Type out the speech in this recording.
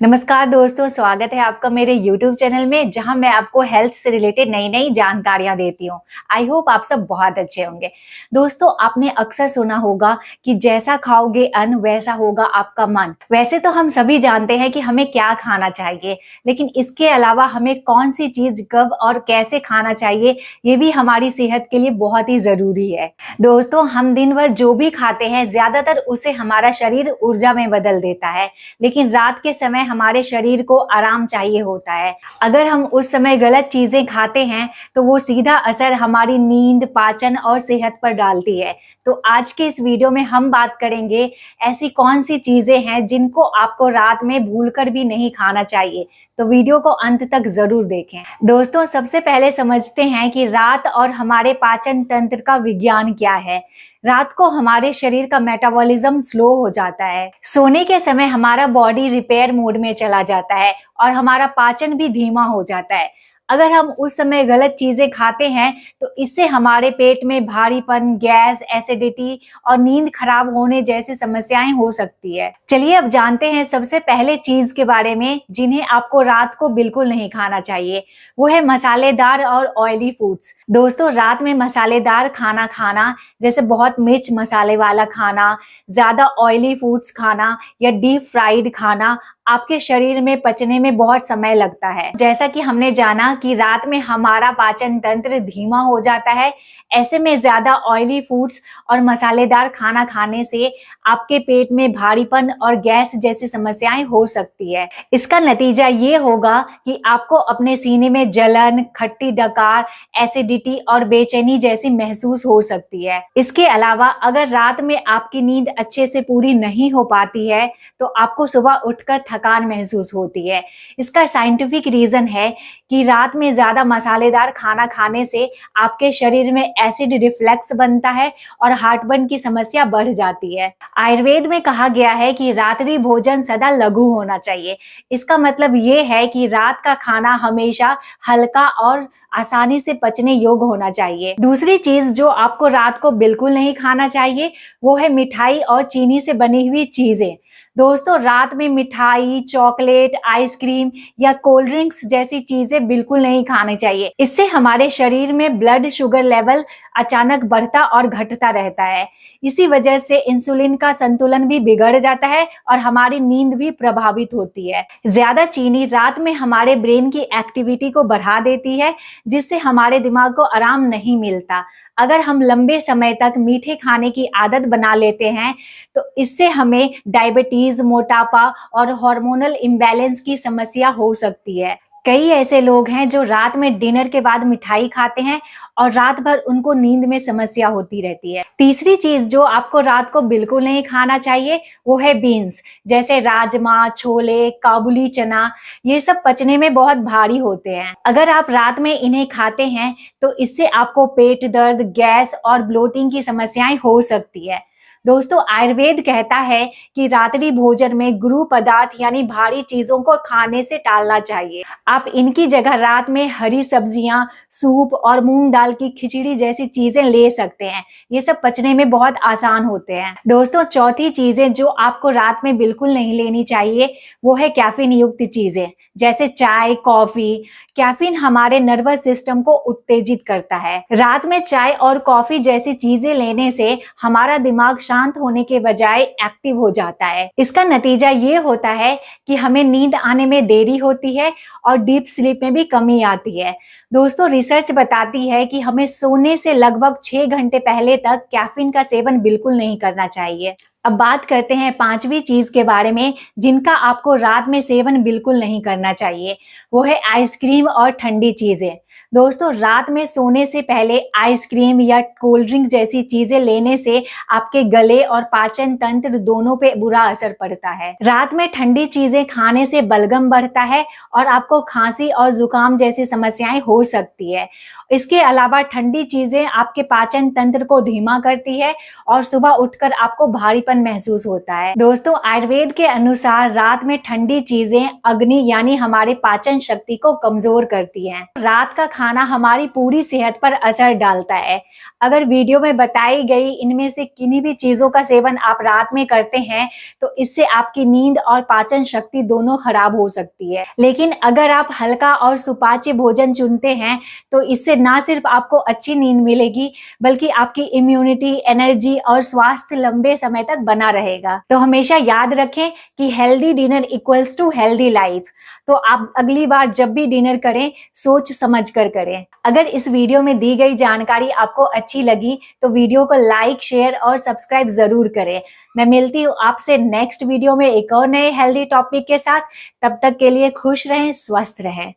नमस्कार दोस्तों, स्वागत है आपका मेरे YouTube चैनल में जहां मैं आपको हेल्थ से रिलेटेड नई नई जानकारियां देती हूं। आई होप आप सब बहुत अच्छे होंगे। दोस्तों, आपने अक्सर सुना होगा कि जैसा खाओगे अन्न वैसा होगा आपका मन। वैसे तो हम सभी जानते हैं कि हमें क्या खाना चाहिए, लेकिन इसके अलावा हमें कौन सी चीज कब और कैसे खाना चाहिए ये भी हमारी सेहत के लिए बहुत ही जरूरी है। दोस्तों, हम दिन भर जो भी खाते हैं ज्यादातर उसे हमारा शरीर ऊर्जा में बदल देता है, लेकिन रात के समय हमारे शरीर को आराम चाहिए होता है। अगर हम उस समय गलत चीजें खाते हैं तो वो सीधा असर हमारी नींद, पाचन और सेहत पर डालती है। तो आज के इस वीडियो में हम बात करेंगे ऐसी कौन सी चीजें हैं जिनको आपको रात में भूलकर भी नहीं खाना चाहिए। तो वीडियो को अंत तक जरूर देखें। दोस्तों, सबसे पहले समझते हैं कि रात और हमारे पाचन तंत्र का विज्ञान क्या है। रात को हमारे शरीर का मेटाबॉलिज्म स्लो हो जाता है। सोने के समय हमारा बॉडी रिपेयर मोड में चला जाता है और हमारा पाचन भी धीमा हो जाता है। अगर हम उस समय गलत चीजें खाते हैं तो इससे हमारे पेट में भारीपन, गैस, एसिडिटी और नींद खराब होने जैसी समस्याएं हो सकती है। चलिए अब जानते हैं सबसे पहले चीज के बारे में जिन्हें आपको रात को बिल्कुल नहीं खाना चाहिए। वो है मसालेदार और ऑयली फूड्स। दोस्तों, रात में मसालेदार खाना खाना, जैसे बहुत मिर्च मसाले वाला खाना, ज्यादा ऑयली फूड्स खाना या डीप फ्राइड खाना आपके शरीर में पचने में बहुत समय लगता है। जैसा कि हमने जाना कि रात में हमारा पाचन तंत्र धीमा हो जाता है, ऐसे में ज्यादा ऑयली फूड्स और मसालेदार खाना खाने से आपके पेट में भारीपन और गैस जैसी समस्याएं हो सकती है। इसका नतीजा ये होगा कि आपको अपने सीने में जलन, खट्टी डकार, एसिडिटी और बेचैनी जैसी महसूस हो सकती है। इसके अलावा अगर रात में आपकी नींद अच्छे से पूरी नहीं हो पाती है तो आपको सुबह उठकर थकान महसूस होती है। इसका साइंटिफिक रीजन है कि रात में ज्यादा मसालेदार खाना खाने से आपके शरीर में एसिड रिफ्लेक्स बनता है और हार्टबर्न की समस्या बढ़ जाती है। आयुर्वेद में कहा गया है कि रात्रि भोजन सदा लघु होना चाहिए। इसका मतलब ये है कि रात का खाना हमेशा हल्का और आसानी से पचने योग्य होना चाहिए। दूसरी चीज जो आपको रात को बिल्कुल नहीं खाना चाहिए वो है मिठाई और चीनी से बनी हुई चीजें। दोस्तों, रात में मिठाई, चॉकलेट, आइसक्रीम या कोल्ड ड्रिंक्स जैसी चीजें बिल्कुल नहीं खानी चाहिए। इससे हमारे शरीर में ब्लड शुगर लेवल अचानक बढ़ता और घटता रहता है। इसी वजह से इंसुलिन का संतुलन भी बिगड़ जाता है और हमारी नींद भी प्रभावित होती है। ज्यादा चीनी रात में हमारे ब्रेन की एक्टिविटी को बढ़ा देती है, जिससे हमारे दिमाग को आराम नहीं मिलता। अगर हम लंबे समय तक मीठे खाने की आदत बना लेते हैं तो इससे हमें डायबिटीज, मोटापा और हार्मोनल इम्बैलेंस की समस्या हो सकती है। कई ऐसे लोग हैं जो रात में डिनर के बाद मिठाई खाते हैं और रात भर उनको नींद में समस्या होती रहती है। तीसरी चीज जो आपको रात को बिल्कुल नहीं खाना चाहिए वो है बीन्स, जैसे राजमा, छोले, काबुली चना। ये सब पचने में बहुत भारी होते हैं। अगर आप रात में इन्हें खाते हैं तो इससे आपको पेट दर्द, गैस और ब्लोटिंग की समस्याएं हो सकती है। दोस्तों, आयुर्वेद कहता है कि रात्रि भोजन में गुरु पदार्थ यानी भारी चीजों को खाने से टालना चाहिए। आप इनकी जगह रात में हरी सब्जियां, सूप और मूंग दाल की खिचड़ी जैसी चीजें ले सकते हैं। ये सब पचने में बहुत आसान होते हैं। दोस्तों, चौथी चीजें जो आपको रात में बिल्कुल नहीं लेनी चाहिए वो है कैफीन युक्त चीजें, जैसे चाय, कॉफी। कैफीन हमारे नर्वस सिस्टम को उत्तेजित करता है। रात में चाय और कॉफी जैसी चीजें लेने से हमारा दिमाग शांत होने के बजाय एक्टिव हो जाता है। इसका नतीजा ये होता है कि हमें नींद आने में देरी होती है और डीप स्लीप में भी कमी आती है। दोस्तों, रिसर्च बताती है कि हमें सोने से लगभग 6 घंटे पहले तक कैफीन का सेवन बिल्कुल नहीं करना चाहिए। अब बात करते हैं पांचवी चीज के बारे में जिनका आपको रात में सेवन बिल्कुल नहीं करना चाहिए। वो है आइसक्रीम और ठंडी चीजें। दोस्तों, रात में सोने से पहले आइसक्रीम या कोल्ड ड्रिंक जैसी चीजें लेने से आपके गले और पाचन तंत्र दोनों पे बुरा असर पड़ता है। रात में ठंडी चीजें खाने से बलगम बढ़ता है और आपको खांसी और जुकाम जैसी समस्याएं हो सकती है। इसके अलावा ठंडी चीजें आपके पाचन तंत्र को धीमा करती है और सुबह उठकर आपको भारीपन महसूस होता है। दोस्तों, आयुर्वेद के अनुसार रात में ठंडी चीजें अग्नि यानी हमारे पाचन शक्ति को कमजोर करती हैं। रात का खाना हमारी पूरी सेहत पर असर डालता है। अगर वीडियो में बताई गई इनमें से किन्हीं भी चीज़ों का सेवन आप रात में करते हैं, तो इससे आपकी नींद और पाचन शक्ति दोनों खराब हो सकती है। लेकिन अगर आप हल्का और सुपाच्य भोजन चुनते हैं, तो इससे ना सिर्फ आपको अच्छी नींद मिलेगी, बल्कि आपकी इम्यूनिटी, एनर्जी और स्वास्थ्य लंबे समय तक बना रहेगा। तो हमेशा याद रखें कि healthy dinner equals to healthy life. तो आप अगली बार जब भी डिनर करें, सोच समझ कर करें। अगर इस वीडियो में दी गई जानकारी आपको अच्छी लगी, तो वीडियो को लाइक, शेयर और सब्सक्राइब जरूर करें। मैं मिलती हूँ आपसे नेक्स्ट वीडियो में एक और नए हेल्दी टॉपिक के साथ। तब तक के लिए खुश रहें, स्वस्थ रहें।